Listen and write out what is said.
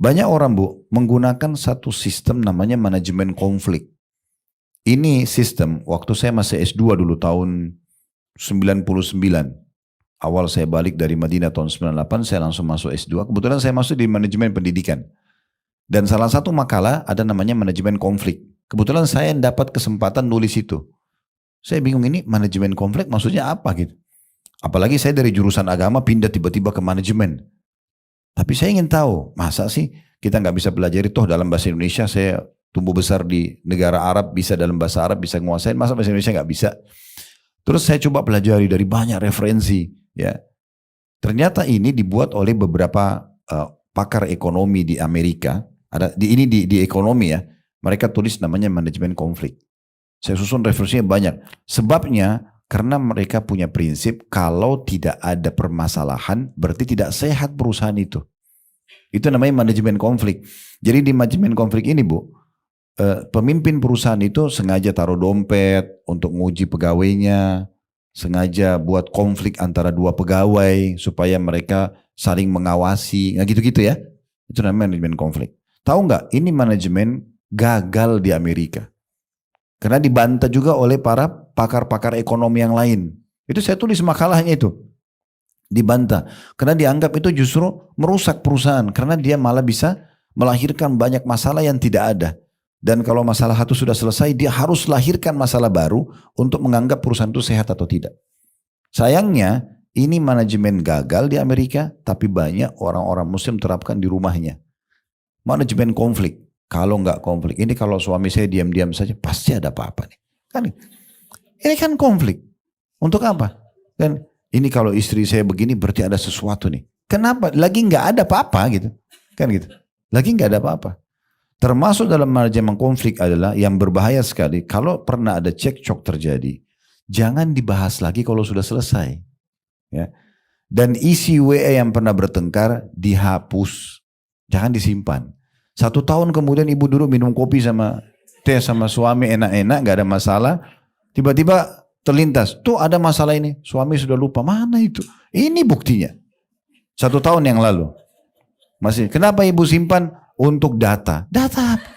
Banyak orang Bu menggunakan satu sistem namanya manajemen konflik. Ini sistem waktu saya masih S2 dulu tahun 99. Awal saya balik dari Madinah tahun 98, saya langsung masuk S2. Kebetulan saya masuk di manajemen pendidikan. Dan salah satu makalah ada namanya manajemen konflik. Kebetulan saya dapat kesempatan nulis itu. Saya bingung ini manajemen konflik maksudnya apa gitu. Apalagi saya dari jurusan agama pindah tiba-tiba ke manajemen. Tapi saya ingin tahu, masa sih kita nggak bisa belajar itu dalam bahasa Indonesia? Saya tumbuh besar di negara Arab, bisa dalam bahasa Arab, bisa nguasain, masa bahasa Indonesia nggak bisa? Terus saya coba pelajari dari banyak referensi, ya. Ternyata ini dibuat oleh beberapa pakar ekonomi di Amerika. Di ekonomi ya, mereka tulis namanya manajemen konflik. Saya susun referensinya banyak. Sebabnya karena mereka punya prinsip kalau tidak ada permasalahan berarti tidak sehat perusahaan itu. Itu namanya manajemen konflik. Jadi di manajemen konflik ini Bu, pemimpin perusahaan itu sengaja taruh dompet untuk nguji pegawainya, sengaja buat konflik antara dua pegawai supaya mereka saling mengawasi, nggak gitu-gitu ya. Itu namanya manajemen konflik. Tahu nggak? Ini manajemen gagal di Amerika. Karena dibantah juga oleh para pakar-pakar ekonomi yang lain. Itu saya tulis makalahnya itu. Dibantah. Karena dianggap itu justru merusak perusahaan. Karena dia malah bisa melahirkan banyak masalah yang tidak ada. Dan kalau masalah itu sudah selesai, dia harus lahirkan masalah baru untuk menganggap perusahaan itu sehat atau tidak. Sayangnya, ini manajemen gagal di Amerika, tapi banyak orang-orang muslim terapkan di rumahnya. Manajemen konflik. Kalau nggak konflik, ini kalau suami saya diam-diam saja, pasti ada apa-apa nih. Kan? Ini kan konflik. Untuk apa? Kan? Ini kalau istri saya begini, berarti ada sesuatu nih. Kenapa? Lagi nggak ada apa-apa gitu. Kan gitu. Lagi nggak ada apa-apa. Termasuk dalam manajemen konflik adalah yang berbahaya sekali. Kalau pernah ada cekcok terjadi, jangan dibahas lagi kalau sudah selesai. Ya. Dan isi WA yang pernah bertengkar dihapus. Jangan disimpan. 1 tahun kemudian ibu duduk minum kopi sama teh sama suami enak-enak, gak ada masalah. Tiba-tiba terlintas, tuh ada masalah ini. Suami sudah lupa, mana itu? Ini buktinya. 1 tahun yang lalu. Masih, kenapa ibu simpan? Untuk data. Data apa?